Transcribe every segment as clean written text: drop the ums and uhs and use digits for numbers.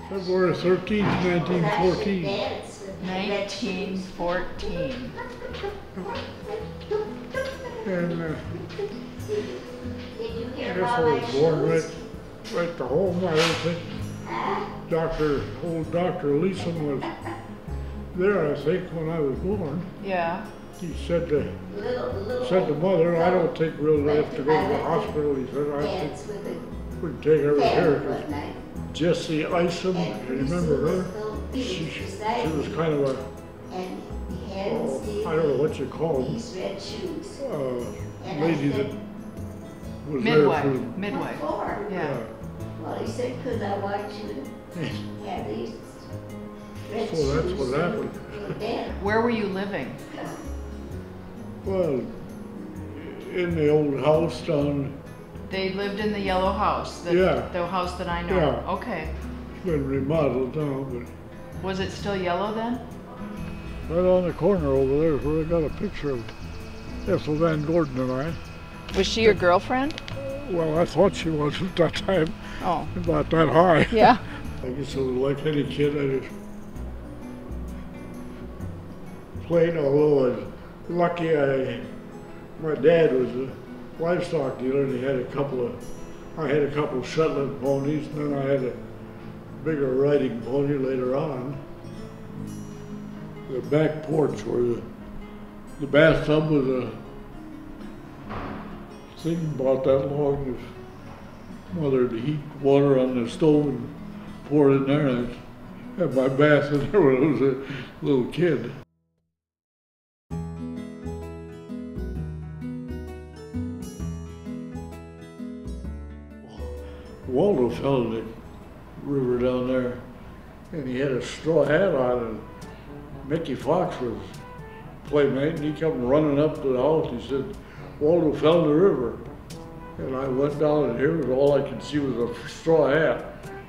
February 13th, 1914. 1914. And I guess I was born right to home. I don't think old Dr. Leeson was there, I think, when I was born. Yeah. He said to mother, I don't think we'll have to go to the hospital. He said, I think we can take her here. Jessie Isom, you remember her? She was kind of a, I don't know what you call them, lady that was midwife. Yeah. Well, he said, could I watch you have these red So that's what happened. Where were you living? Well, in the old house down. They lived in the yellow house. The house that I know. Yeah. Okay. It's been remodeled now, but. Was it still yellow then? Right on the corner over there is where I got a picture of Ethel Van Gordon and I. Was she your girlfriend? Well, I thought she was at that time. Oh. About that high. Yeah. I guess I was like any kid, I just played, although I was lucky my dad was a livestock dealer and he had I had a couple of Shetland ponies, and then I had a bigger riding pony later on. The back porch where the bathtub was a thing about that long. With mother to heat water on the stove and pour it in there. And I had my bath in there when I was a little kid. Waldo fell in the river down there, and he had a straw hat on, and Mickey Fox was playmate, and he come running up to the house. He said, Waldo fell in the river. And I went down, and here was all I could see was a straw hat.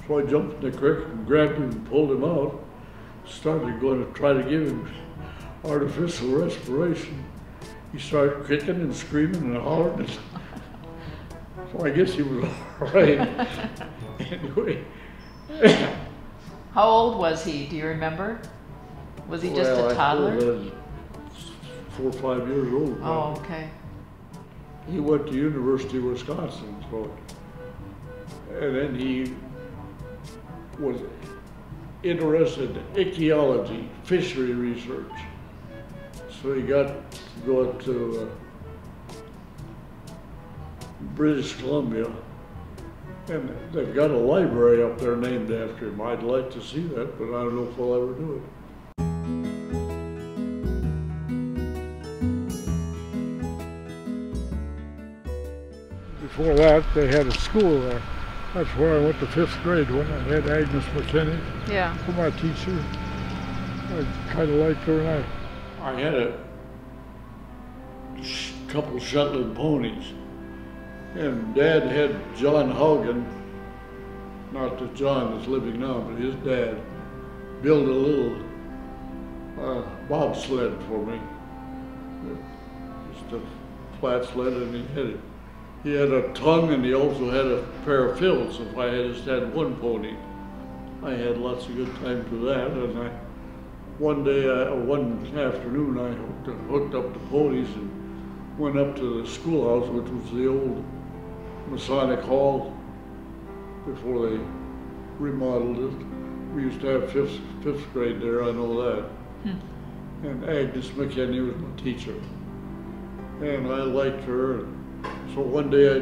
So I jumped in the creek and grabbed him and pulled him out. Started going to try to give him artificial respiration. He started kicking and screaming and hollering. So I guess he was all right. Anyway. How old was he? Do you remember? Was he just a toddler? I was 4 or 5 years old. Oh, okay. He went to University of Wisconsin, so, and then he was interested in ichthyology, fishery research. So he got to go up to British Columbia, and they've got a library up there named after him. I'd like to see that, but I don't know if I'll ever do it. Before that, they had a school there. That's where I went to 5th grade when I had Agnes McKinney, for my teacher. I kind of liked her, and I had a couple Shetland ponies. And Dad had John Haugen, not that John is living now, but his dad, build a little bobsled for me. Just a flat sled, and he had a tongue, and he also had a pair of fills if I had just had one pony. I had lots of good time to that, and one afternoon I hooked up the ponies and went up to the schoolhouse, which was the old Masonic Hall before they remodeled it. We used to have fifth grade there, I know that. And Agnes McKinney was my teacher. And I liked her. So one day I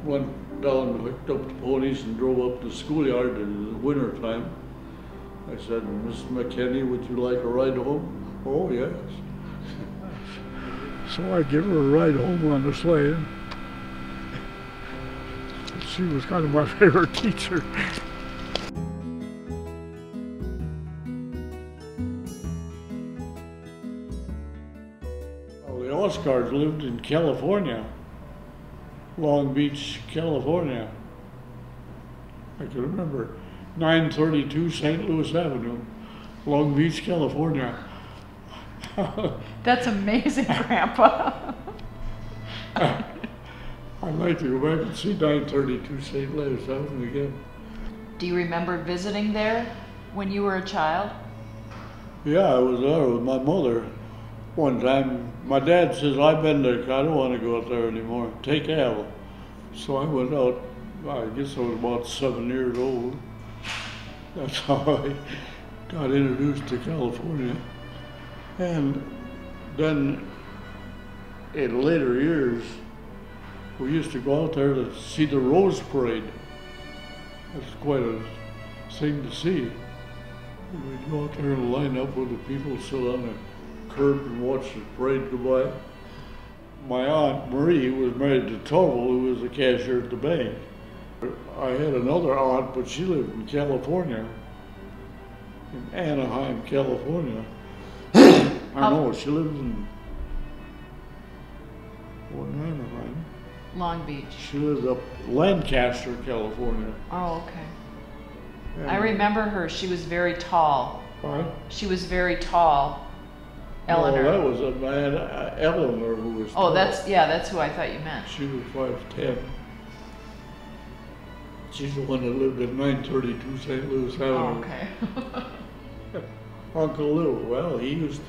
went down and hooked up the ponies and drove up to the schoolyard in the winter time. I said, Mrs. McKinney, would you like a ride home? Oh, yes. So I give her a ride home on the sleigh. She was kind of my favorite teacher. Well, the Oscars lived in California, Long Beach, California. I can remember 932 St. Louis Avenue, Long Beach, California. That's amazing, Grandpa. I'd like to go back and see 932 St. Louis Avenue again. Do you remember visiting there when you were a child? Yeah, I was there with my mother one time. My dad says, I've been there, I don't want to go out there anymore. Take Al. So I went out, I guess I was about 7 years old. That's how I got introduced to California. And then in later years, we used to go out there to see the Rose Parade. That's quite a thing to see. We'd go out there and line up with the people, sit on the curb and watch the parade go by. My Aunt Marie was married to Tovel, who was a cashier at the bank. I had another aunt, but she lived in California, in Anaheim, California. I know, she lives in Anaheim. Long Beach. She lives up Lancaster, California. Oh, okay. And I remember her. She was very tall. What? She was very tall. Eleanor. No, that was a man, Eleanor, who was tall. Oh, that's who I thought you meant. She was 5'10". She's the one that lived at 932 St. Louis Avenue. Oh, okay. Uncle Lou, well, he was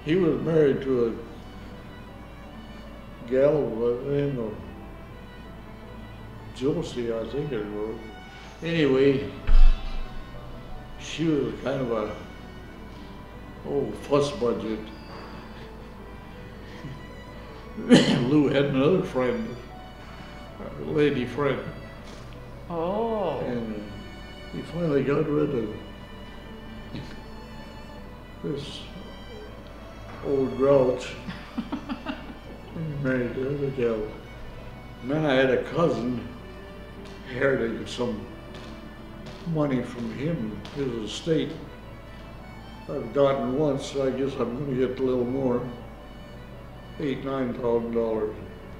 married to a gal by the name of Josie, I think it was. Anyway, she was kind of a fuss budget. Lou had another friend, a lady friend. Oh. And he finally got rid of this old grouch and he married the other gal. And then I had a cousin inheriting some money from him, his estate. I've gotten once, so I guess I'm going to get a little more, $8,000–9,000.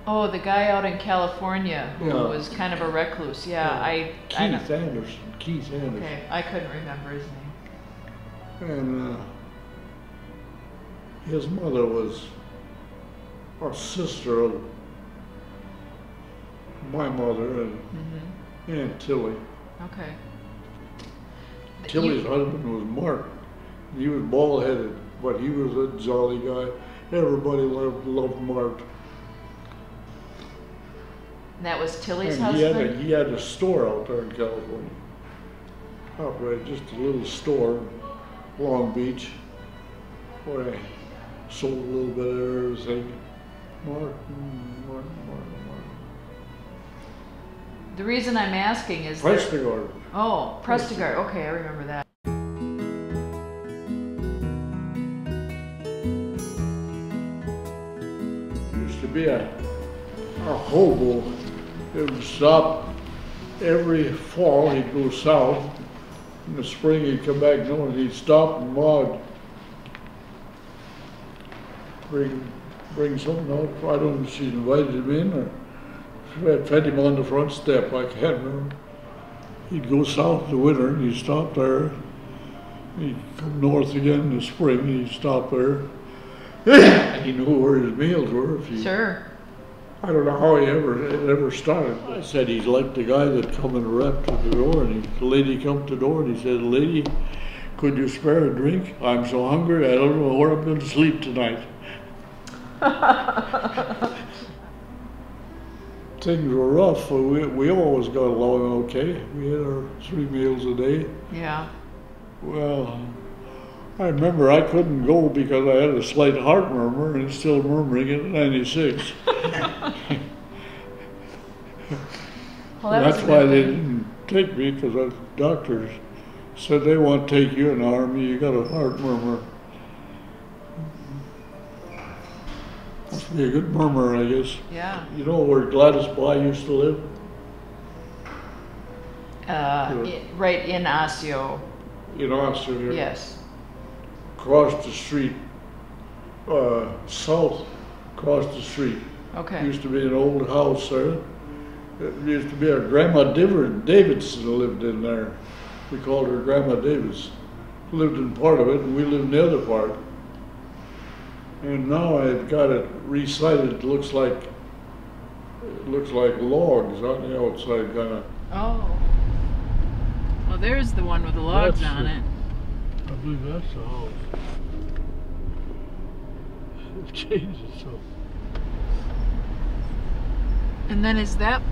Oh, the guy out in California who Yeah. was kind of a recluse. Yeah, Keith Anderson. Okay, I couldn't remember his name. And his mother was a sister of my mother and Aunt Tilly. Okay. Tilly's husband was Mark. He was bald-headed, but he was a jolly guy. Everybody loved Mark. And that was Tilly's And husband? he had a store out there in California. Operated just a little store, Long Beach, where I sold a little bit of everything. Mark. The reason I'm asking is Prestigard. Oh, Prestigard. Okay, I remember that. Used to be a hobo. It would stop every fall. He'd go south. In the spring, he'd come back north. He'd stop and log. Bring something out. I don't know if she invited him in or fed him on the front step. I can't remember. He'd go south in the winter and he'd stop there. He'd come north again in the spring and he'd stop there. And he knew where his meals were. Sure. I don't know how it ever started. I said he's like the guy that come and rapped at the door, and the lady come to the door and he said, "Lady, could you spare a drink? I'm so hungry, I don't know where I'm going to sleep tonight." Things were rough, but we always got along okay. We had our 3 meals a day. Yeah. Well, I remember I couldn't go because I had a slight heart murmur and it's still murmuring at 96. Well, That's why they didn't take me, because the doctors said they won't take you in the Army, you got a heart murmur. Must be a good murmur, I guess. Yeah. You know where Gladys Bly used to live? Right in Osseo. In Austin. Yes. Across the street, south, across the street. Okay. Used to be an old house there. It used to be our Grandma Davidson lived in there. We called her Grandma Davis. Lived in part of it, and we lived in the other part. And now I've got it recited. It looks like logs on the outside, kind of. Oh. Oh, there's the one with the logs That's on the- it. I believe that's the house. It changes so. And then is that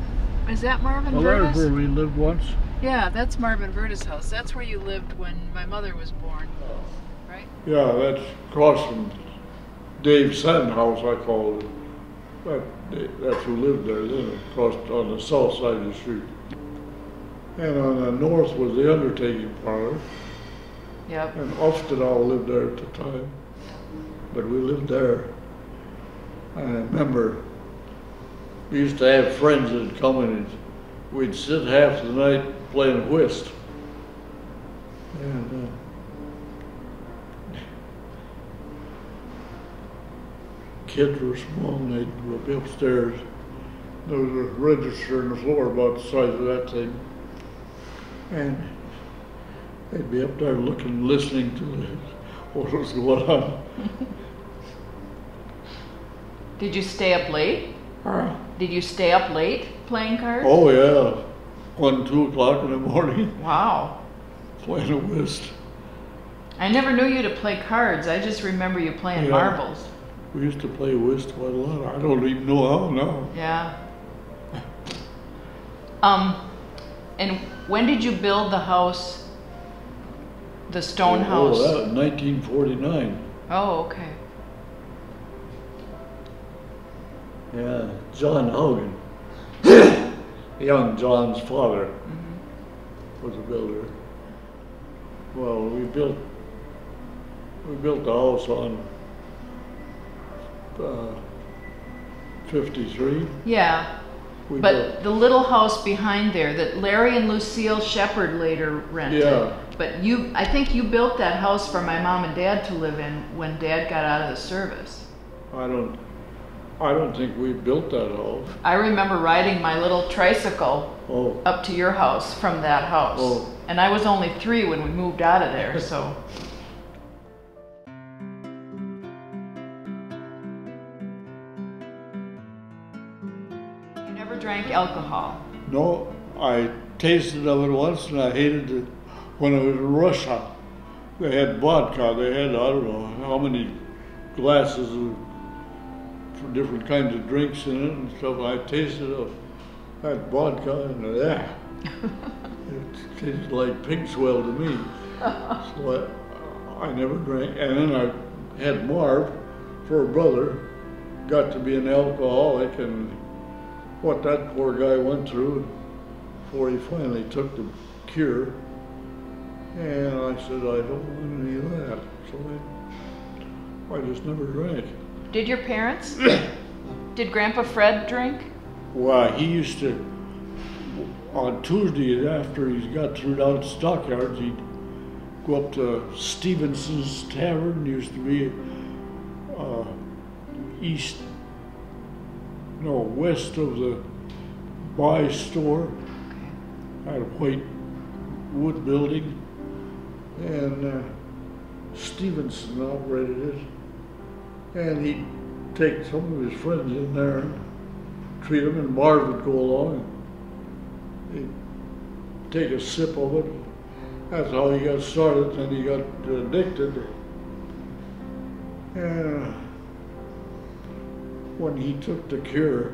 Marvin Well, there's where Verda's? we lived once. Yeah, that's Marvin Verda's house. That's where you lived when my mother was born, right? Yeah, that's across from Dave's Sand House, I call it. That's who lived there then, across on the south side of the street. And on the north was the undertaking parlor. Yep. And Uftenau lived there at the time. But we lived there. I remember we used to have friends that'd come in and we'd sit half the night playing whist. And kids were small and they'd be upstairs. There was a register on the floor about the size of that thing. And they'd be up there looking, listening to what was going on. Did you stay up late? Huh? Did you stay up late playing cards? Oh yeah, 1, 2 o'clock in the morning, Wow. playing a whist. I never knew you to play cards. I just remember you playing Yeah. marbles. We used to play whist quite a lot. I don't even know how now. Yeah. And when did you build the house, the stone house? Oh, that 1949. Oh, okay. Yeah, John Hogan, young John's father, was a builder. Well, we built the house on 53. Yeah. We But the little house behind there that Larry and Lucille Shepard later rented. Yeah. But I think you built that house for my mom and dad to live in when Dad got out of the service. I don't think we built that house. I remember riding my little tricycle Oh, up to your house from that house. Oh. And I was only 3 when we moved out of there, so. You never drank alcohol. no, I tasted of it once and I hated it when it was in Russia. They had vodka. They had, I don't know how many glasses of for different kinds of drinks in it and stuff. I tasted of that vodka and it tasted like pig swell to me. So I never drank. And then I had Marv for a brother, got to be an alcoholic, and what that poor guy went through before he finally took the cure. And I said, I don't want any of that. So I just never drank. Did your parents? Did Grandpa Fred drink? Well, he used to, on Tuesdays after he got through down at Stockyards, he'd go up to Stevenson's Tavern. Used to be west of the Buy store. Had a white wood building, and Stevenson operated it. And he'd take some of his friends in there and treat them, and Marv would go along and he'd take a sip of it. That's how he got started, and he got addicted. And when he took the cure,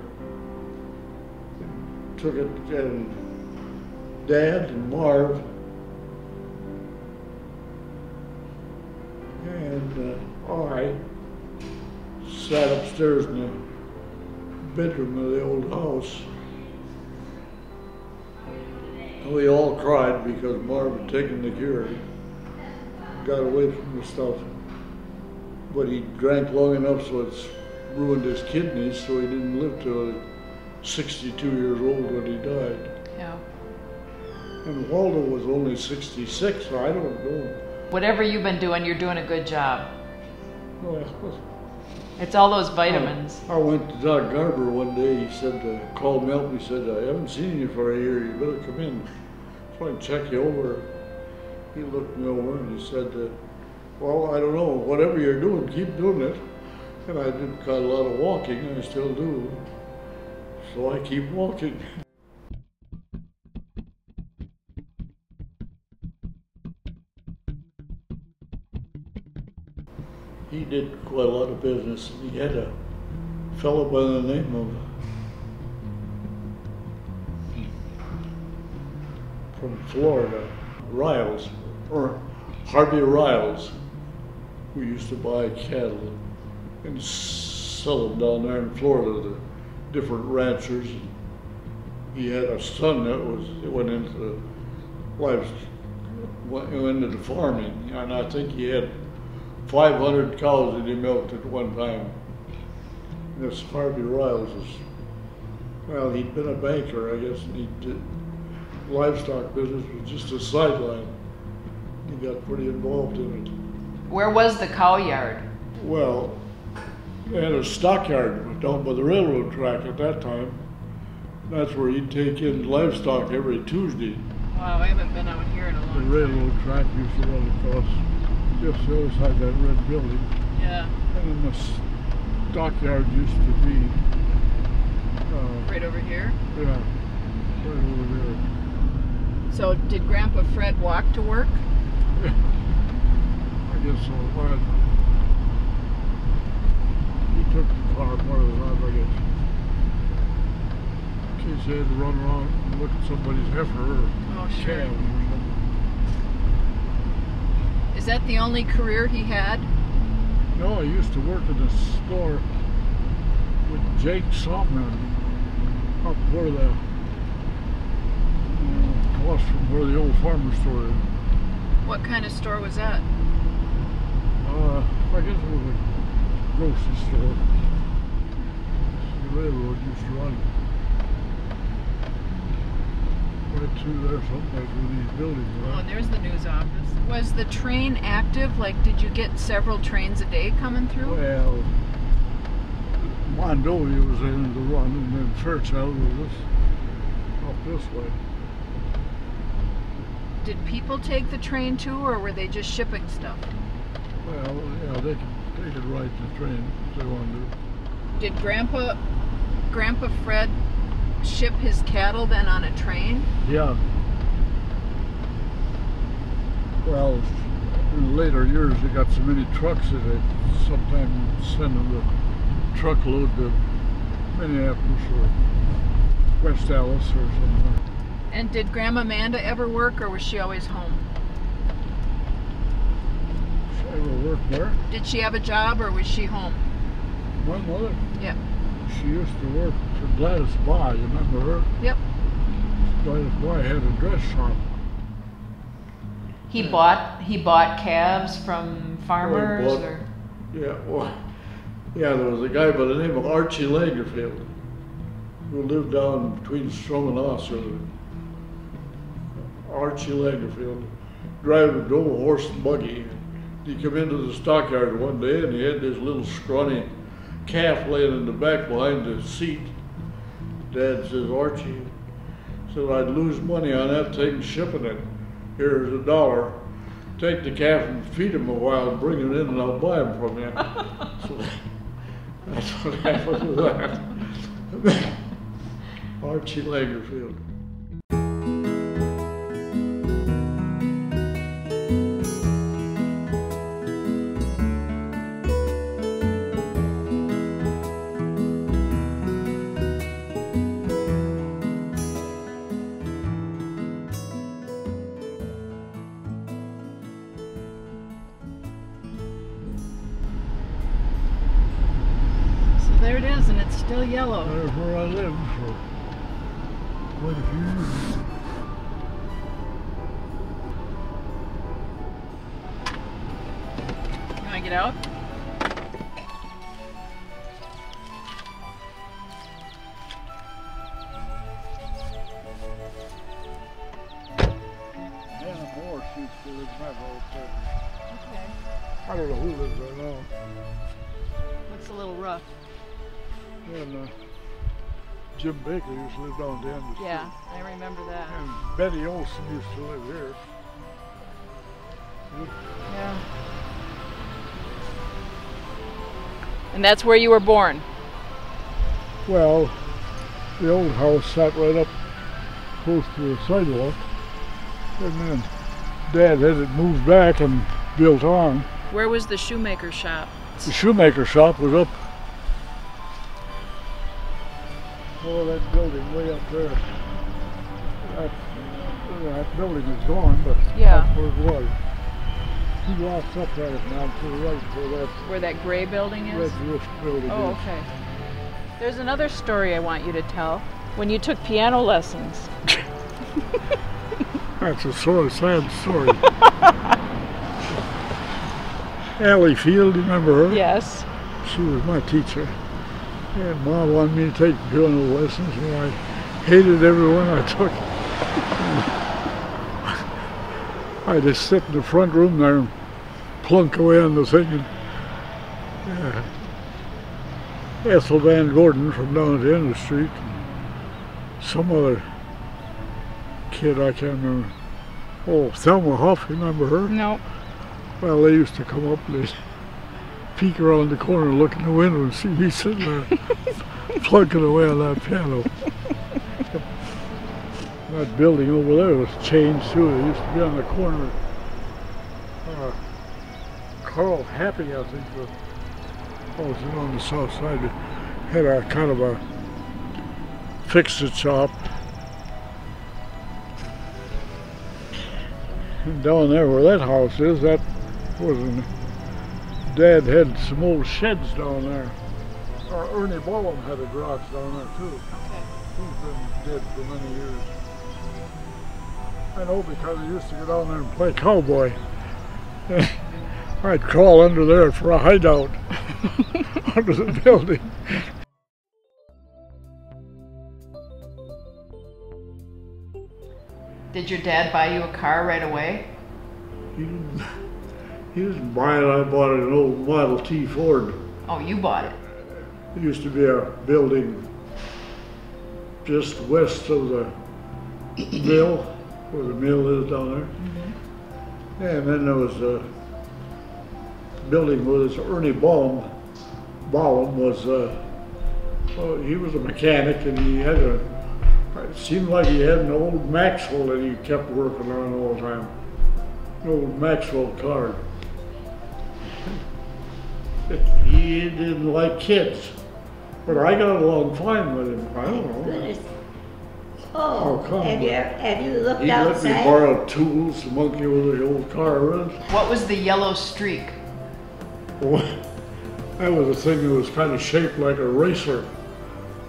took it, and Dad and Marv and I sat upstairs in the bedroom of the old house. And we all cried because Marv had taken the cure. Got away from the stuff. But he drank long enough so it's ruined his kidneys, so he didn't live till 62 years old when he died. Yeah. And Waldo was only 66, so I don't know. Whatever you've been doing, you're doing a good job. Well, It's all those vitamins. I went to Doc Garber one day. He said, called me up. He said, I haven't seen you for a year. You better come in so I can check you over. He looked me over and he said, well, I don't know. Whatever you're doing, keep doing it. And I did quite a lot of walking. I still do. So I keep walking. he did quite a lot of business. He had a fellow by the name of, from Florida, Riles, or Harvey Riles, who used to buy cattle and sell them down there in Florida to different ranchers. He had a son that went into went into farming, and I think he had 500 cows that he milked at one time. This Harvey Riles is, well, he'd been a banker, I guess, and he did livestock business was just a sideline. He got pretty involved in it. Where was the cow yard? Well, they had a stockyard down by the railroad track at that time. That's where he'd take in livestock every Tuesday. Wow, I haven't been out here in a long time. The railroad track used to run across just the other side of that red building. Yeah. And then the stockyard used to be... right over here? Yeah, right over there. So did Grandpa Fred walk to work? I guess so. But he took the car more than that, I guess. In case he had to run around and look at somebody's heifer or Sure. calves or something. Is that the only career he had? No, I used to work in a store with Jake Sawman up where the across from where the old farmer store is. What kind of store was that? I guess it was a grocery store. The railroad used to run right through there someplace where these buildings were. Oh, there's the news office. Was the train active? Like, did you get several trains a day coming through? Well, Mondovi was in the run, and then Fairchild was up this way. Did people take the train too, or were they just shipping stuff? Well, yeah, they could ride the train if they wanted to. Did Grandpa Fred ship his cattle then on a train? Yeah. Well, in later years, they got so many trucks that they sometimes send them the truckload to Minneapolis or West Dallas or somewhere. And did Grandma Amanda ever work, or was she always home? She ever worked there? Did she have a job, or was she home? My mother? Yep. She used to work for Gladys Baugh, you remember her? Yep. Gladys Baugh had a dress shop. He bought calves from farmers, Well, or? Yeah, well, yeah, there was a guy by the name of Archie Lagerfield who lived down between Strom and Osser. Archie Lagerfield drove a horse and buggy. He come into the stockyard one day and he had this little scrawny calf laying in the back behind the seat. Dad says, Archie said, I'd lose money on that thing shipping it. Here's $1. Take the calf and feed him a while and bring it in and I'll buy him from you. So that's what happened with that. Archie Lagerfield. There it is, and it's still yellow. There's where I lived for quite a few years. You want to get out? Hannah Moore, she still lives in that house there. Okay. I don't know who lives there now. Looks a little rough. And Jim Baker used to live down the end of the street. Yeah, I remember that. And Betty Olson used to live here. Yeah. And that's where you were born? Well, the old house sat right up close to the sidewalk. And then Dad had it moved back and built on. Where was the shoemaker shop? The shoemaker shop was up. Oh, that building way up there. That building is gone, but Yeah. that's where it was. 2 blocks up there now to the right Where that gray building red is? roof building Oh, is. okay. There's another story I want you to tell. When you took piano lessons. That's a sort of sad story. Allie Field, you remember her? Yes. She was my teacher. And Mom wanted me to take piano lessons, and I hated every one I took. I just sit in the front room there and plunk away on the thing. And, Ethel Van Gordon from down at the end of the street, and some other kid I can't remember. Oh, Thelma Huff, you remember her? No. Well, they used to come up and they'd peek around the corner, look in the window and see me sitting there plunking away on that piano. That building over there was changed too. It used to be on the corner. Carl Happy, I think, was on the south side. It had a kind of a fix-it shop. And down there where that house is, that wasn't. Dad had some old sheds down there. Ernie Bollum had a garage down there too. Okay. He's been dead for many years. I know because he used to go down there and play cowboy. I'd crawl under there for a hideout under the building. Did your dad buy you a car right away? He didn't buy it. I bought an old Model T Ford. Oh, you bought it. There used to be a building just west of the mill, where the mill is down there. Mm-hmm. And then there was a building where this Ernie Bollum was, he was a mechanic, and he had it seemed like he had an old Maxwell that he kept working on all the time. An old Maxwell car. He didn't like kids, but I got along fine with him. I don't know. Goodness. How Oh, come? have you looked He let me outside? borrow tools to monkey with the old car with. What was the yellow streak? Well, that was a thing that was kind of shaped like a racer.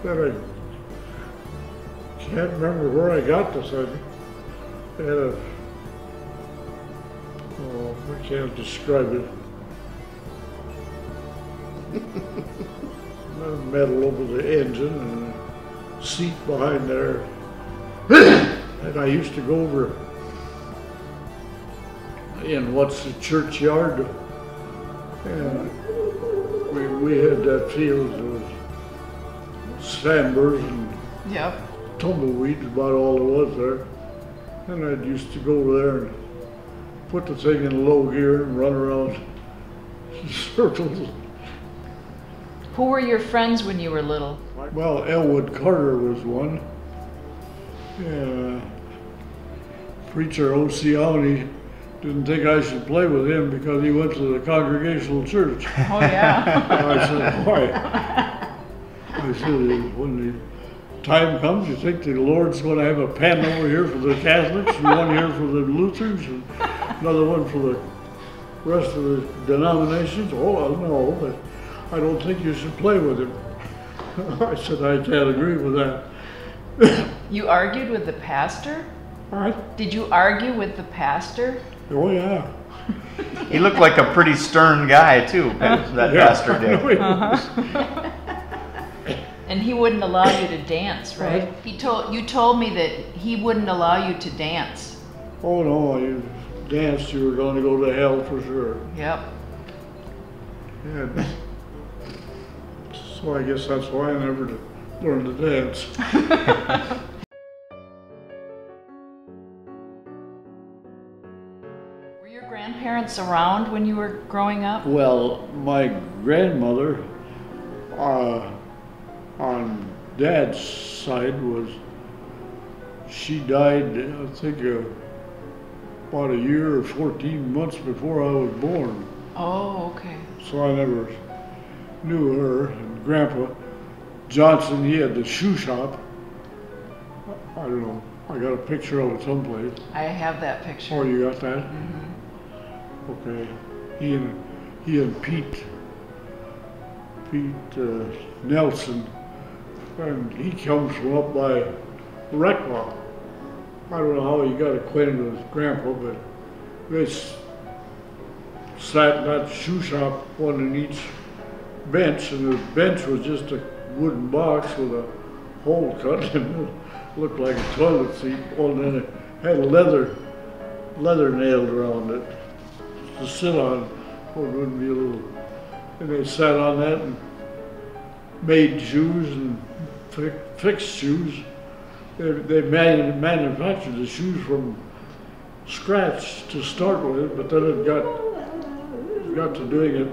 That I can't remember where I got this thing. It had a, oh, I can't describe it. Metal over the engine and a seat behind there. And I used to go over in what's the churchyard, and we had that field with sandburs and Yep. tumbleweeds, about all there was there. And I used to go over there and put the thing in low gear and run around in circles. Who were your friends when you were little? Well, Elwood Carter was one. Preacher Oceani didn't think I should play with him because he went to the Congregational Church. Oh, yeah. I said, why? I said, when the time comes, you think the Lord's going to have a pen over here for the Catholics, and one here for the Lutherans, and another one for the rest of the denominations? Oh, well, no, but I don't think you should play with him. I said, I can't agree with that. You argued with the pastor? What? Did you argue with the pastor? Oh, yeah. He looked like a pretty stern guy too, that pastor did. And he wouldn't allow you to dance, right? What? You told me that he wouldn't allow you to dance. Oh, no, you danced, you were going to go to hell for sure. Yep. And so I guess that's why I never learned to dance. Were your grandparents around when you were growing up? Well, my grandmother, on Dad's side, she died, I think, about a year or 14 months before I was born. Oh, okay. So I never knew her. And Grandpa Johnson, he had the shoe shop. I don't know. I got a picture of it someplace. I have that picture. Oh, you got that? Mm-hmm. Okay. He and Pete Nelson, and he comes from up by Reclaw. I don't know how he got acquainted with Grandpa, but they sat in that shoe shop, one in each bench, and the bench was just a wooden box with a hole cut and it looked like a toilet seat. Oh, and then it had leather nailed around it to sit on. Oh, it wouldn't be a little. And they sat on that and made shoes and fixed shoes. They manufactured the shoes from scratch to start with, but then it got to doing it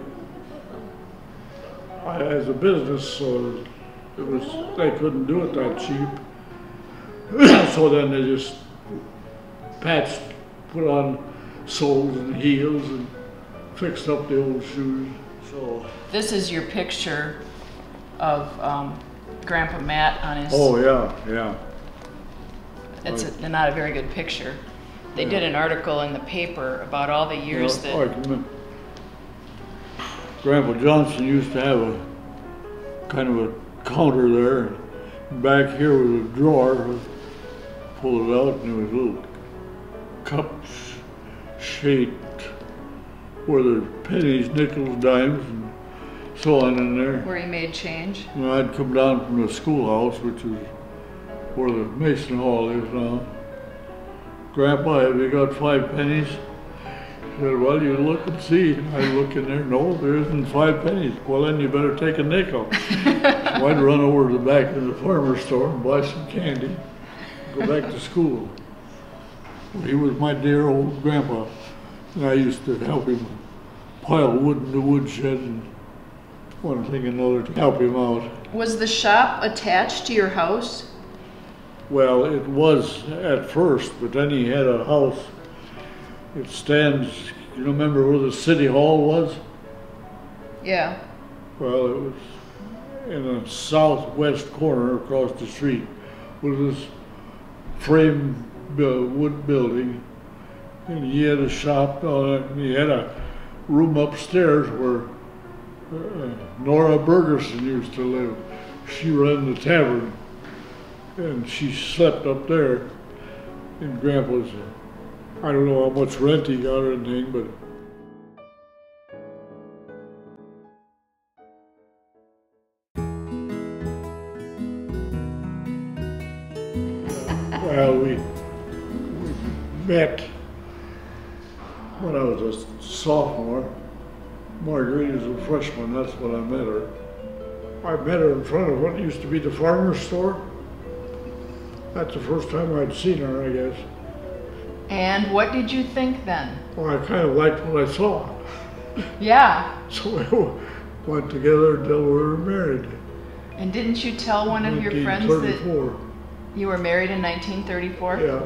as a business, so they couldn't do it that cheap. So then they just patched, put on soles and heels and fixed up the old shoes. So This is your picture of Grandpa Matt on his. oh yeah. It's not a very good picture. They did an article in the paper about all the years Yeah, I that. can remember. Grandpa Johnson used to have a kind of a counter there. Back here was a drawer. Pull it out, and there was little cups shaped where there's pennies, nickels, dimes, and so on in there. Where he made change. When I'd come down from the schoolhouse, which is where the Mason Hall is now. Grandpa, have you got 5 pennies? He said, well, you look and see. I look in there, no, there isn't 5 pennies. Well, then you better take a nickel. So I'd run over to the back of the farmer's store and buy some candy, go back to school. He was my dear old grandpa, and I used to help him pile wood in the woodshed and one thing and another to help him out. Was the shop attached to your house? Well, it was at first, but then he had a house. It stands, you remember where the city hall was? Yeah. Well, it was in the southwest corner across the street was this frame wood building, and he had a shop on it, and he had a room upstairs where Nora Bergerson used to live. She ran the tavern, and she slept up there in Grandpa's. I don't know how much rent he got or anything, but well, we met when I was a sophomore. Marguerite was a freshman, that's when I met her. I met her in front of what used to be the farmer's store. That's the first time I'd seen her, I guess. And what did you think then? Well, I kind of liked what I saw. Yeah. So we went together until we were married. And didn't you tell one of your friends that 1934. you were married in 1934? Yeah.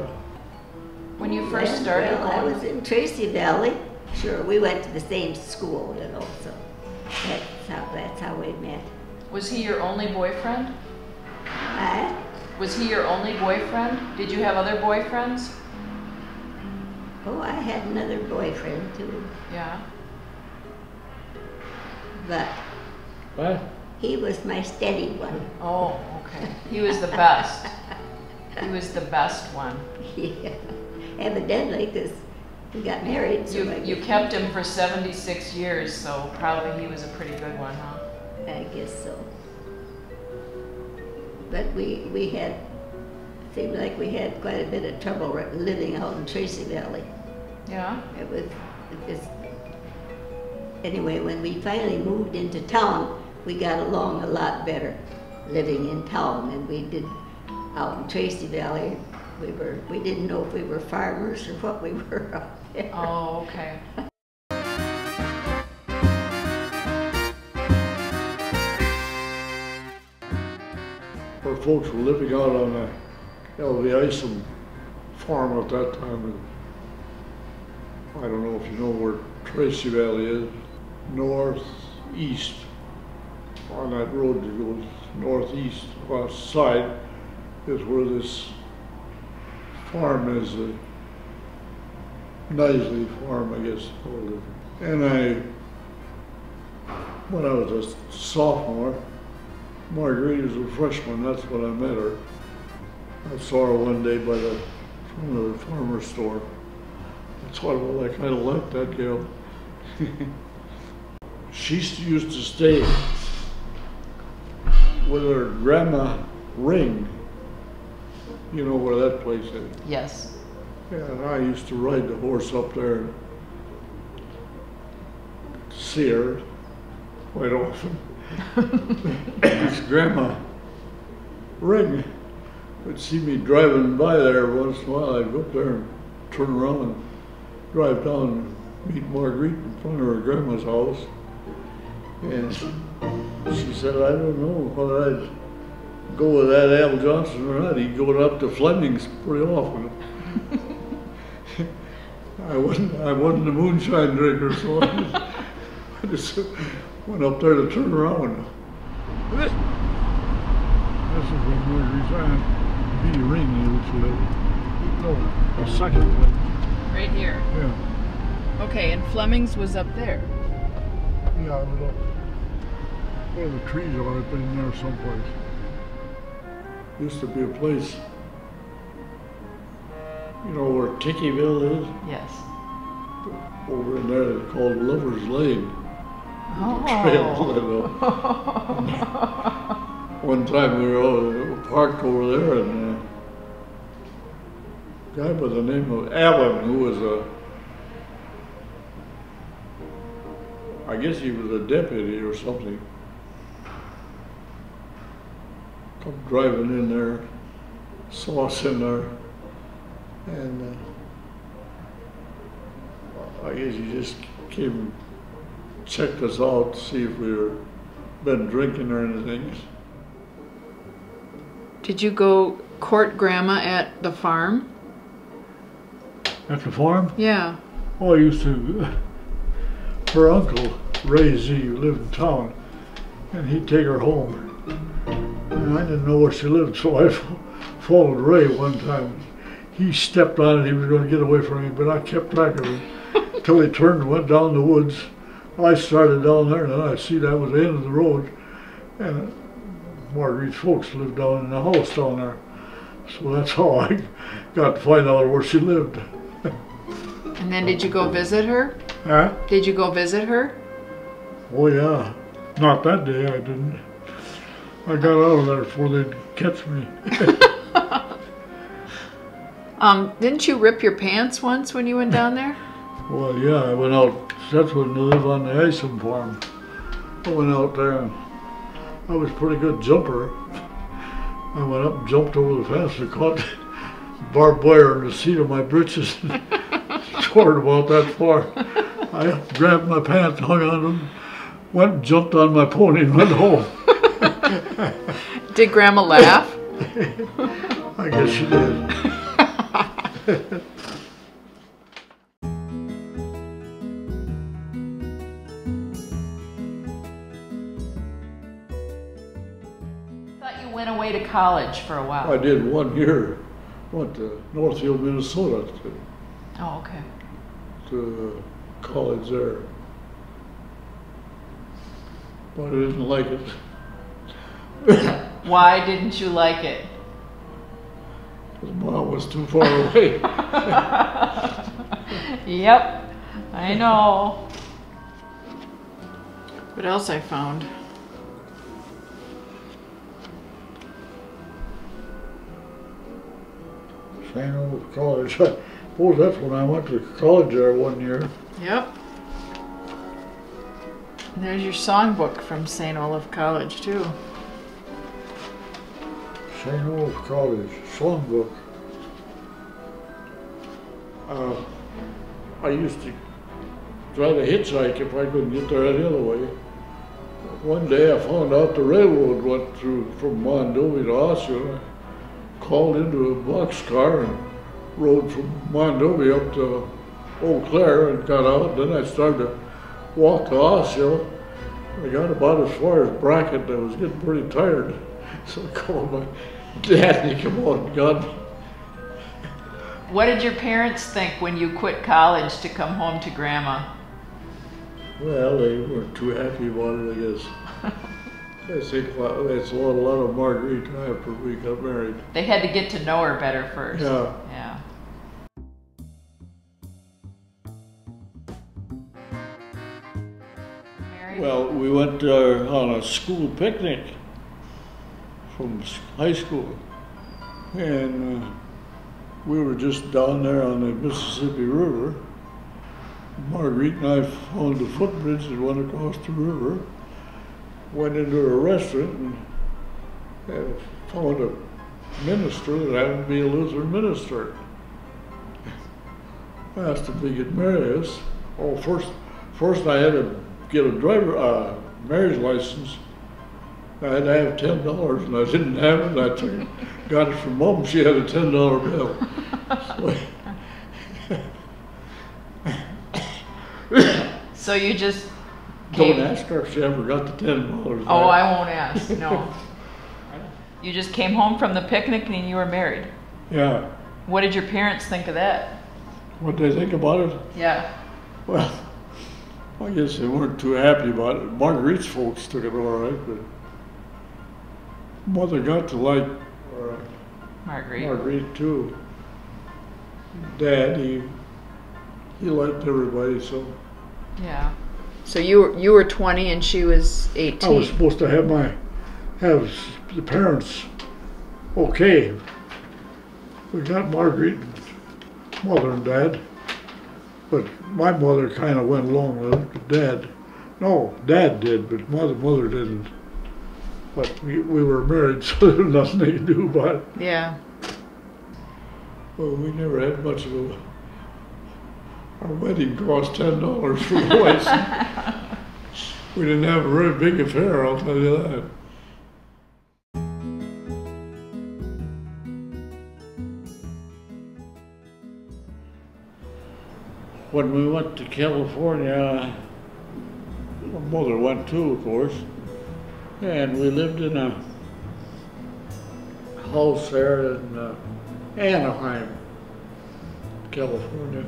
When you first started Well, I going? was in Tracy Valley. Sure, we went to the same school, you know, so that's how we met. Was he your only boyfriend? I, Was he your only boyfriend? Did you have other boyfriends? oh, I had another boyfriend too, Yeah. but What? he was my steady one. Oh, okay. He was the best. He was the best one. Yeah, evidently, because we got married. So You kept him for 76 years, so probably he was a pretty good one, huh? I guess so. But we had, seemed like we had quite a bit of trouble living out in Tracy Valley. Yeah? It was, anyway, when we finally moved into town, we got along a lot better living in town than we did out in Tracy Valley. We didn't know if we were farmers or what we were out there. Oh, okay. Our folks were living out on the L.V. Isom farm at that time. I don't know if you know where Tracy Valley is. northeast on that road that goes northeast across the side is where this farm is, a Knisley farm, I guess. And when I was a sophomore, Marguerite was a freshman, that's when I met her. I saw her one day by the front of the farmer's store. I thought, well, I kind of like that gal. She used to stay with her grandma Ring. You know where that place is? Yes. Yeah, and I used to ride the horse up there and see her quite often. This grandma Ring would see me driving by there once in a while. I'd go up there and turn around and drive down and meet Marguerite in front of her grandma's house. And she said, I don't know whether I'd go with that Al Johnson or not. He'd go up to Fleming's pretty often. I wasn't a moonshine drinker, so I just went up there to turn around. This is where Marguerite's Aunt B. Ring used to live. No, a second place. Right here. Yeah. Okay, and Fleming's was up there. Yeah, I was up where the trees are, up in there someplace. Used to be a place, you know where Tickyville is? Yes. Over in there, it's called Lover's Lane. Oh. One time we were all parked over there, and a guy by the name of Allen, who was I guess he was a deputy or something, come driving in there, saw us in there, and I guess he just came and checked us out to see if we were been drinking or anything. Did you go court grandma at the farm? At the farm? Yeah. Oh, I used to, her uncle, Ray Z, lived in town, and he'd take her home. And I didn't know where she lived, so I followed Ray one time. He stepped on it, he was going to get away from me, but I kept track of him until he turned and went down the woods. I started down there, and then I see that was the end of the road, and Marguerite's folks lived down in the house down there. So that's how I got to find out where she lived. And then did you go visit her? Huh? Did you go visit her? Oh yeah, not that day I didn't. I got out of there before they'd catch me. Didn't you rip your pants once when you went down there? Well, yeah, I went out. That's when I lived on the Isom farm. I went out there, and I was a pretty good jumper. I went up and jumped over the fence and caught barbed wire in the seat of my breeches and tore it about that far. I grabbed my pants, hung on them, went and jumped on my pony and went home. Did Grandma laugh? I guess she did. Thought you went away to college for a while. I did 1 year. Went to Northfield, Minnesota Oh, okay. to college there. But I didn't like it. Why didn't you like it? Because Mom was too far away. Yep, I know. What else I found? St. Olaf College. Oh, that's when I went to college there 1 year. Yep. And there's your songbook from St. Olaf College too. St. Olaf College, songbook. I used to try to hitchhike if I couldn't get there any other way. One day I found out the railroad went through from Mondovi to Osceola. I called into a boxcar and rode from Mondovi up to Eau Claire and got out. Then I started to walked to Osceola. I got about as far as Brackett, and I was getting pretty tired. So I called my dad, and he came out and got me. What did your parents think when you quit college to come home to Grandma? Well, they weren't too happy about it, I guess. I think they saw a lot of Marguerite after we got married. They had to get to know her better first. Yeah. Yeah. Married? Well, we went on a school picnic from high school, and we were just down there on the Mississippi River. Marguerite and I found the footbridge that went across the river, went into a restaurant and found a minister that happened to be a Lutheran minister. I asked if he could marry us. Oh, first I had to get a marriage license. I had to have $10, and I didn't have it. I got it from Mom. She had a $10 bill. So you just Don't came. ask her if she ever got the $10. Oh, I won't ask. No. You just came home from the picnic and you were married. Yeah. What did your parents think of that? What they think about it? Yeah. Well, I guess they weren't too happy about it. Marguerite's folks took it all right, but Mother got to like Marguerite. Marguerite too. Dad, he liked everybody, so Yeah. So you were 20 and she was 18. I was supposed to have the parents okay. We got Marguerite, Mother and Dad, but my mother kind of went along with it. Dad did, but mother didn't. But we were married, so there was nothing they could do about it. Yeah. Well, we never had much of a. Our wedding cost $10 for the license. We didn't have a very big affair, I'll tell you that. When we went to California, my mother went too, of course, and we lived in a house there in Anaheim, California.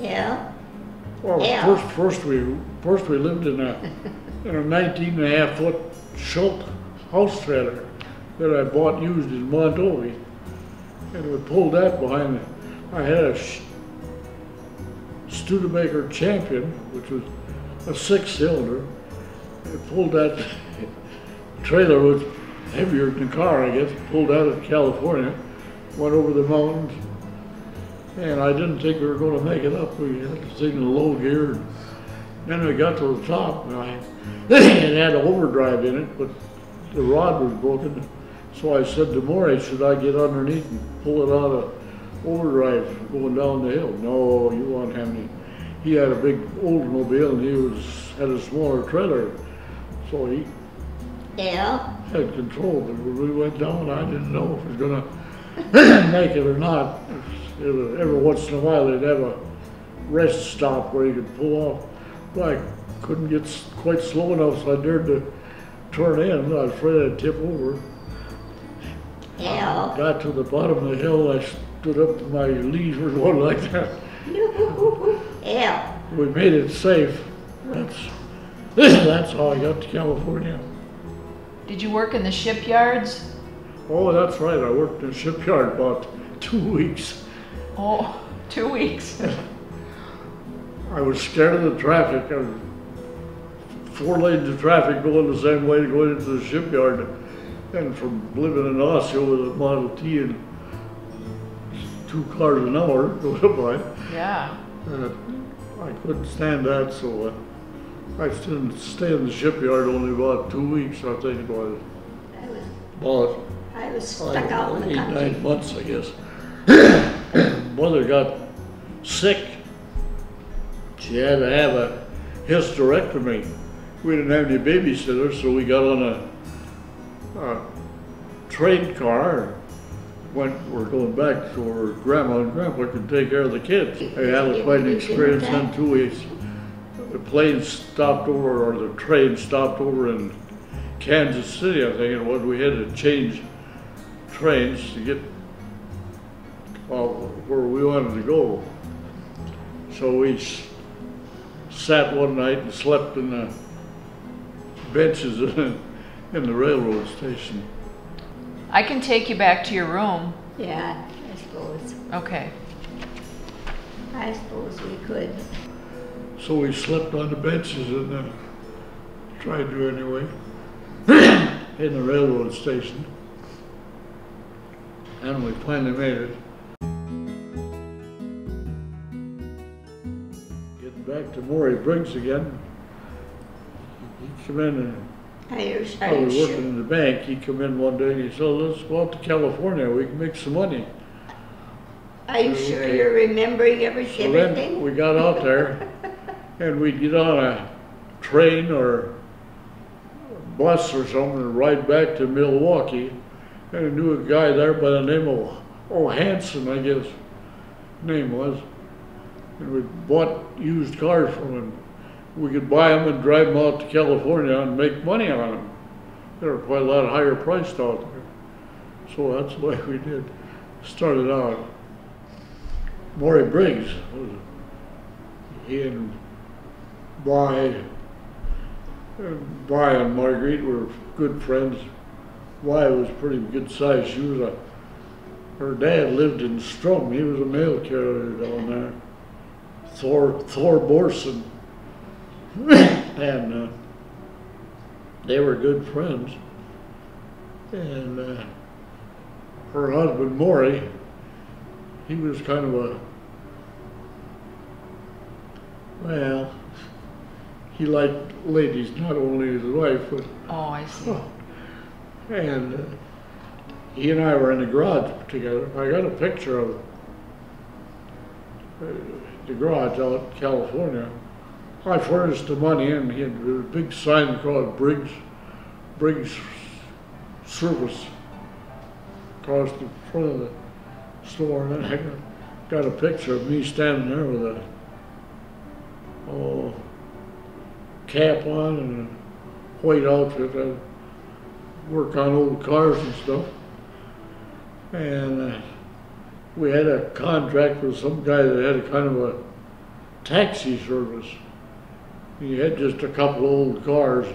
Yeah. Well, Yeah. first we lived in a 19.5-foot Schultz house trailer that I bought used in Montovi, and we pulled that behind. I had a Studebaker Champion, which was a 6-cylinder. I pulled that trailer was heavier than the car, I guess. Pulled out of California, went over the mountains. And I didn't think we were going to make it up. We had to sing in low gear. And then we got to the top, and it had an overdrive in it, but the rod was broken. So I said to Maury, should I get underneath and pull it out of overdrive going down the hill? No, you won't have any. He had a big Oldsmobile, and he had a smaller trailer. So he Yeah. had control, but when we went down, I didn't know if it was going to make it or not. Every once in a while they'd have a rest stop where you could pull off. But I couldn't get quite slow enough, so I dared to turn in. I was afraid I'd tip over. Yeah. Got to the bottom of the hill, I stood up and my leaves were going like that. Yeah. We made it safe. That's how I got to California. Did you work in the shipyards? Oh, that's right. I worked in a shipyard about 2 weeks. Oh, 2 weeks. I was scared of the traffic. 4 lanes of traffic going the same way to go into the shipyard. And from living in Osceola with a Model T and 2 cars an hour going by, Yeah. I couldn't stand that, so I didn't stay in the shipyard only about 2 weeks, I think it was. I was stuck out in the 8, country. 9 months, I guess. Mother got sick. She had to have a hysterectomy. We didn't have any babysitters, so we got on a train car. We're going back so our grandma and grandpa could take care of the kids. I had quite an experience then too. the plane stopped over, or the train stopped over in Kansas City, I think it was. We had to change trains to get where we wanted to go. So we sat one night and slept in the benches in the railroad station. I can take you back to your room. Yeah, I suppose. Okay. I suppose we could. So we slept on the benches and tried to anyway, in the railroad station. And we finally made it. Getting back to Maury Briggs again, he came in and I was working in the bank. He come in one day and he said, let's go out to California, we can make some money. Are you sure you're remembering everything? So then we got out there and we'd get on a train or a bus or something and ride back to Milwaukee. And I knew a guy there by the name of Hanson, I guess his name was. And we bought used cars from him. We could buy them and drive them out to California and make money on them. They were quite a lot higher priced out there. So that's the way we did. Started out. Maury Briggs, he and Vi and Marguerite were good friends. Vi was pretty good size. She was her dad lived in Strum. He was a mail carrier down there. Thor Borson. And they were good friends. And her husband, Maury, he was kind of well, he liked ladies, not only his wife, but. Oh, I see. And he and I were in the garage together. I got a picture of the garage out in California. I furnished the money, and he had a big sign called Briggs Service across the front of the store. And I got a picture of me standing there with a cap on and a white outfit. I work on old cars and stuff. And we had a contract with some guy that had a kind of a taxi service. He had just a couple of old cars,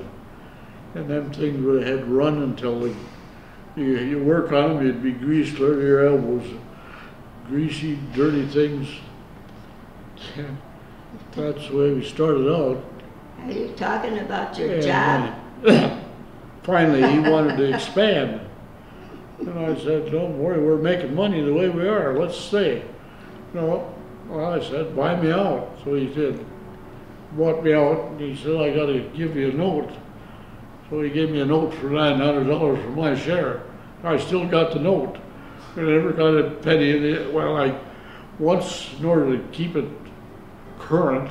and them things would have had run until you work on them, you'd be greased clear to your elbows. Greasy, dirty things. That's the way we started out. Are you talking about your job? Finally, he wanted to expand. And I said, don't worry, we're making money the way we are, let's stay. No, well, I said, buy me out. So he did. Bought me out, and he said, I got to give you a note. So he gave me a note for $900 for my share. I still got the note. I never got a penny in it. Well, once, in order to keep it current,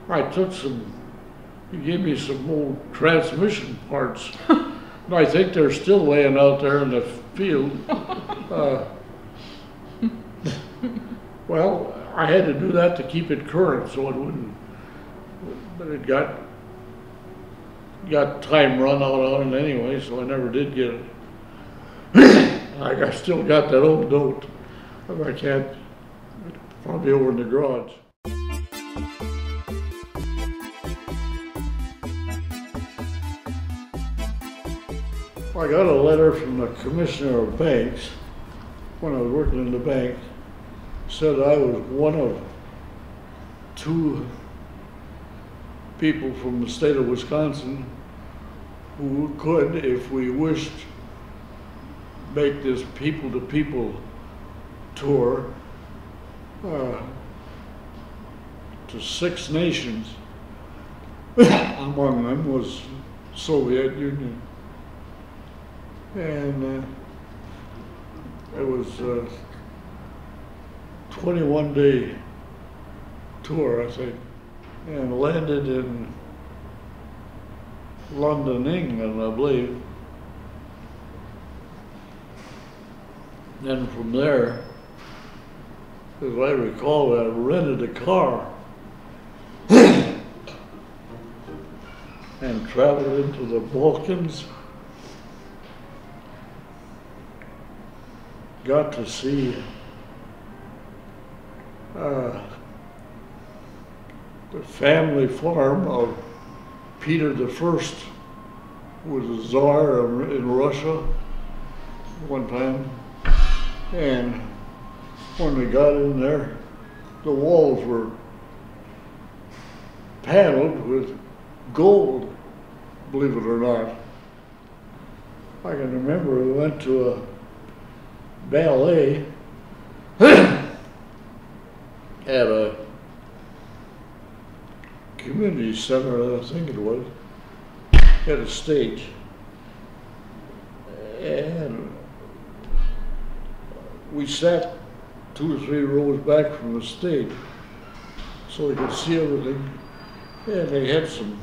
I took he gave me some old transmission parts. And I think they're still laying out there in the field. Well, I had to do that to keep it current so it wouldn't, but it got time run out on it anyway, so I never did get it. I still got that old note. I can't, probably over in the garage. I got a letter from the commissioner of banks when I was working in the bank. Said I was one of 2 people from the state of Wisconsin who could, if we wished, make this people-to-people tour to 6 nations. Among them was Soviet Union. And it was a 21-day tour, I think, and landed in London, England, I believe. Then from there, as I recall, I rented a car and traveled into the Balkans. Got to see the family farm of Peter the First, who was a czar in Russia one time. And when we got in there, the walls were paneled with gold, believe it or not. I can remember we went to a ballet at a community center, I think it was, at a stage. And we sat 2 or 3 rows back from the stage so we could see everything. And they had some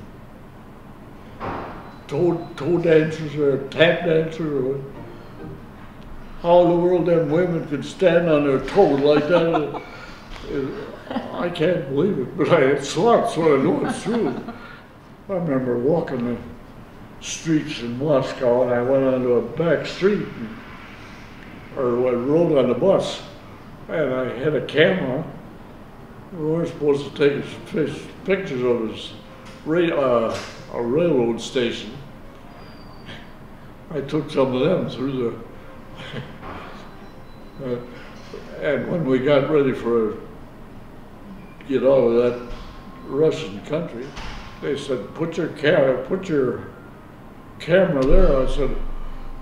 toe dancers or tap dancers or how in the world them women could stand on their toes like that. I can't believe it, but I saw it, so I know it's true. I remember walking the streets in Moscow, and I went onto a back street, or I rode on the bus, and I had a camera. We weren't supposed to take pictures of a railroad station. I took some of them through the, and when we got ready to get out of that Russian country, they said, put your camera there. I said,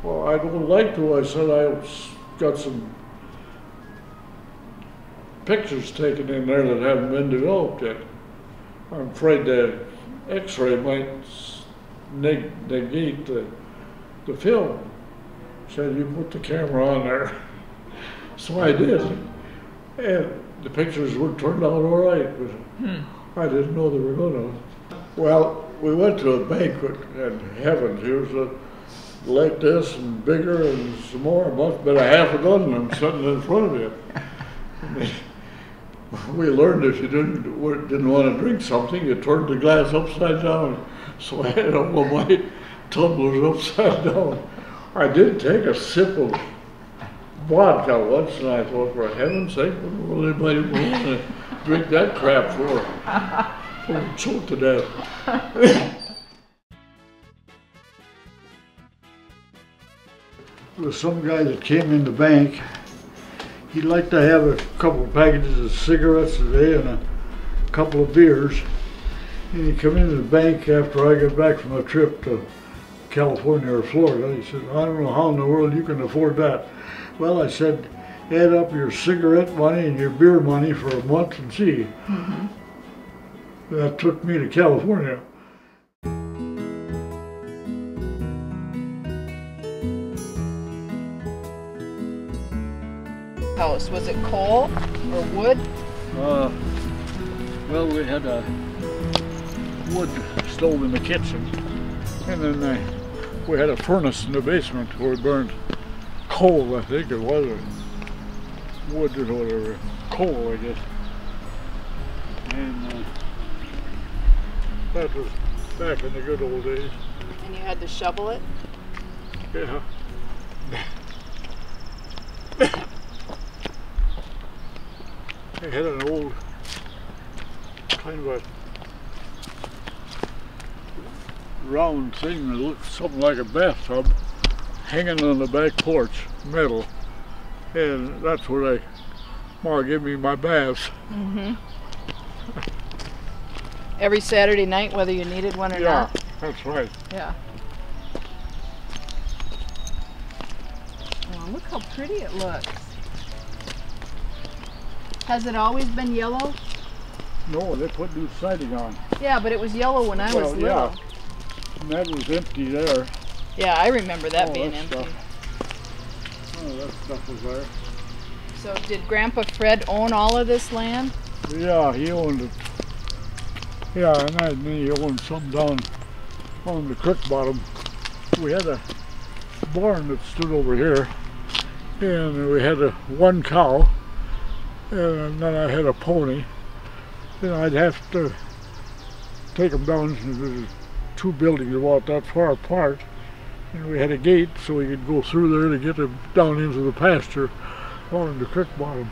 well, I don't like to. I said, I've got some pictures taken in there that haven't been developed yet. I'm afraid the X-ray might negate the film. Said, you put the camera on there. So I did. And the pictures were turned out all right, but I didn't know they were gonna. Well, we went to a banquet, and heavens, here's like this and bigger and some more, must have been a half a dozen of them sitting in front of you. We learned if you didn't want to drink something, you turned the glass upside down. So I had all of my tumblers upside down. I did take a sip of vodka once, and I thought, for heaven's sake, what will anybody want to drink that crap for? I'm choked to death. There was some guy that came in the bank. He'd like to have a couple of packages of cigarettes a day and a couple of beers. And he come into the bank after I got back from a trip to California or Florida. He said, I don't know how in the world you can afford that. Well, I said, add up your cigarette money and your beer money for a month and see. Mm-hmm. That took me to California. House, was it coal or wood? Well, we had a wood stove in the kitchen, and then we had a furnace in the basement where we burned coal, I think it was, or wood or whatever, coal, I guess. And that was back in the good old days. And you had to shovel it? Yeah. I had an old kind of a round thing that looked something like a bathtub hanging on the back porch, metal, and that's where Ma gave me my baths. Mm-hmm. Every Saturday night, whether you needed one or not? Yeah, that's right. Yeah. Oh, look how pretty it looks. Has it always been yellow? No, they put new siding on. Yeah, but it was yellow when I was little. Yeah. And that was empty there. Yeah, I remember that being that empty. Stuff. Oh, that stuff was there. So did Grandpa Fred own all of this land? Yeah, he owned it. Yeah, and then he owned some down on the creek bottom. We had a barn that stood over here, and we had one cow, and then I had a pony. Then I'd have to take them down to the two buildings about that far apart, and we had a gate so we could go through there to get down into the pasture along the creek bottom.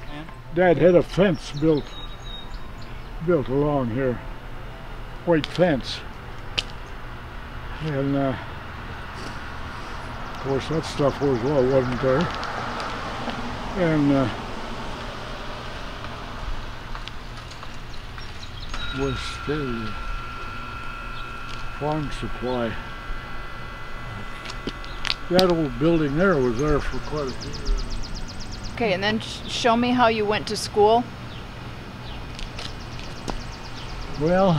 Yeah. Dad had a fence built along here, white fence, and of course that stuff wasn't there, and was still farm supply. That old building there was there for quite a few years. Okay, and then show me how you went to school. Well,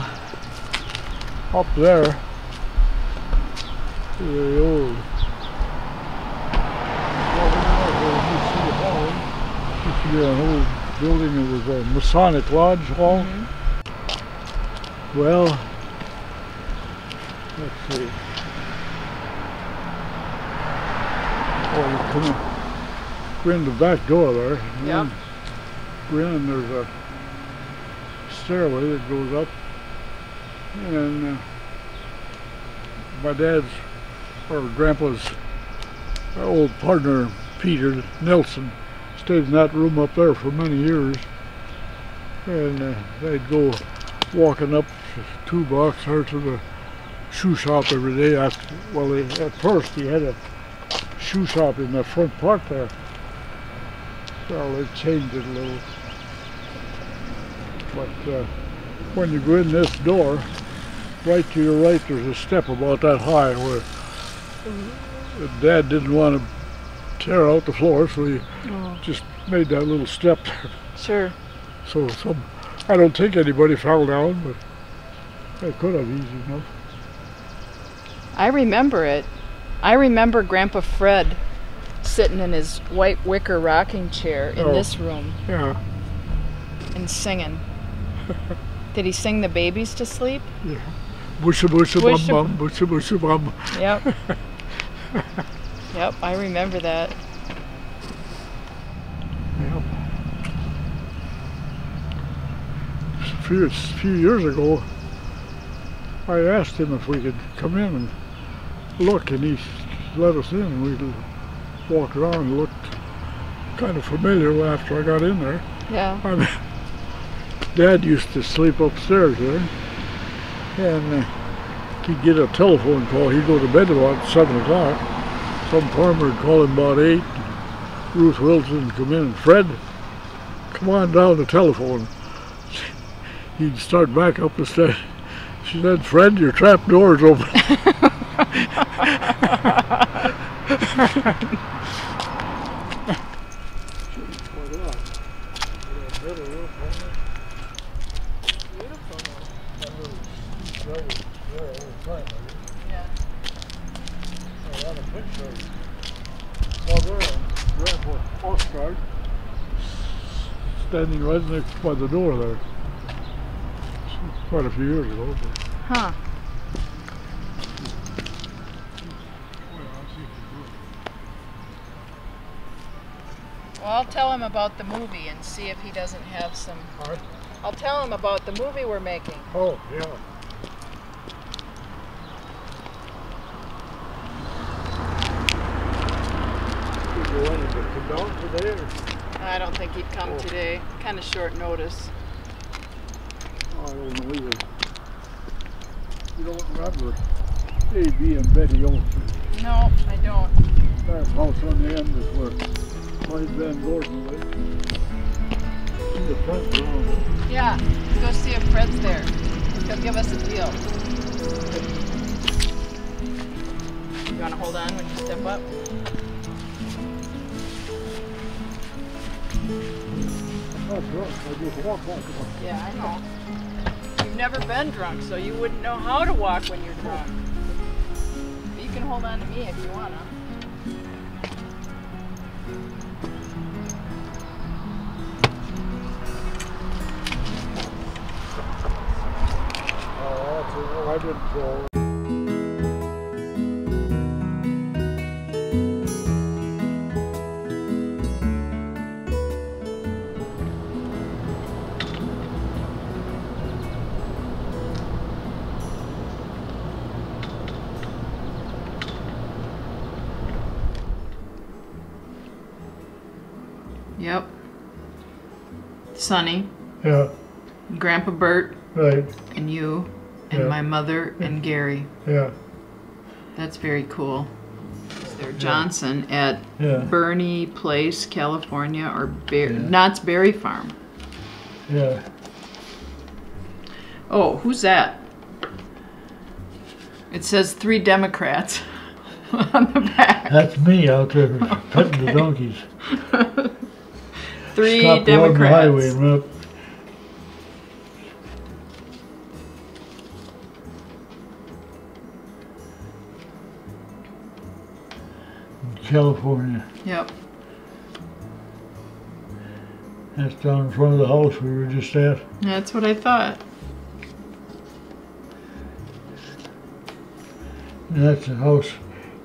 up there, the old, used to be an old building. It was a Masonic Lodge Hall. Well, let's see. Oh, you come in the back door there. And Yep. then go in and there's a stairway that goes up. And my dad's, or grandpa's old partner, Peter Nelson, stayed in that room up there for many years. And they'd go walking up 2 blocks there to the shoe shop every day. After, well, at first he had a shoe shop in the front part there. Well, they changed it a little. But when you go in this door, right to your right, there's a step about that high where Dad didn't want to tear out the floor, so he just made that little step there. Sure. So I don't think anybody fell down, but they could have easy enough. I remember it. I remember Grandpa Fred sitting in his white wicker rocking chair in this room Yeah. and singing. Did he sing the babies to sleep? Yeah. Busha busha bum Busha- bum, busha busha bum. Yep. Yep, I remember that. Yep. A few years ago, I asked him if we could come in and look, and he let us in, and we walked around and looked kind of familiar after I got in there. Yeah. I mean, Dad used to sleep upstairs there, and he'd get a telephone call. He'd go to bed about 7 o'clock. Some farmer would call him about 8. Ruth Wilson would come in, and Fred, come on down the telephone. He'd start back up the stairs. She said, Fred, your trap door's open. Standing right next by the door there. Quite a few years ago. But Huh. Well, I'll tell him about the movie and see if he doesn't have some. All right. I'll tell him about the movie we're making. Oh, yeah. Did you want to come down today? Or? I don't think he'd come today. Kind of short notice. I don't know either. You don't remember A.B. and Betty Olson? No, I don't. That house on the end is where Clyde Van Gordon lived. See the front around. Yeah, let's go see if Fred's there. He'll give us a deal. You want to hold on when you step up? I'm not drunk, I just walk back. Yeah, I know. You've never been drunk, so you wouldn't know how to walk when you're drunk. But you can hold on to me if you want to. I didn't fall. Yep. Sonny, Yeah, Grandpa Bert, right. and you, and Yeah. my mother, and Gary. Yeah, That's very cool. There, Johnson at yeah, Bernie Place, California, or Yeah. Knott's Berry Farm. yeah. Oh, who's that? It says 3 Democrats on the back. That's me out there petting the donkeys. 3 Stop along the Democrats. highway and run up. California. Yep. That's down in front of the house we were just at. That's what I thought. And that's the house.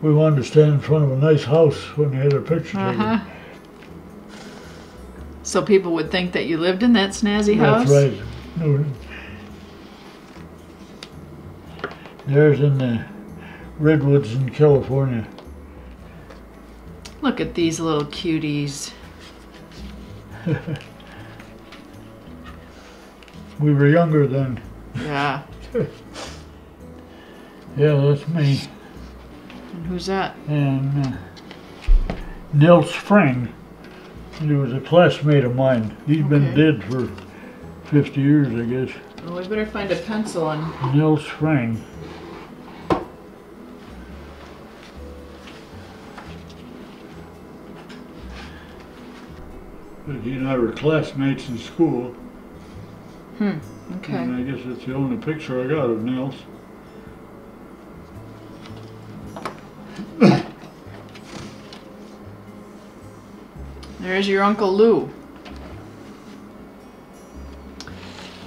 We wanted to stand in front of a nice house when they had our picture taken. So people would think that you lived in that snazzy house? That's right. No. There's in the redwoods in California. Look at these little cuties. We were younger then. Yeah. Yeah, that's me. And who's that? And Nils Frang. He was a classmate of mine. He's been Okay. dead for 50 years, I guess. Well, we better find a pencil and... Nils Frang. But he and I were classmates in school. Okay. And I guess that's the only picture I got of Nils. There's your Uncle Lou.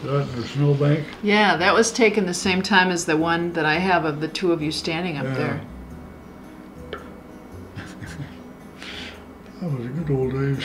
Out in the snowbank. Yeah, that was taken the same time as the one that I have of the 2 of you standing up Yeah. there. That was the good old days.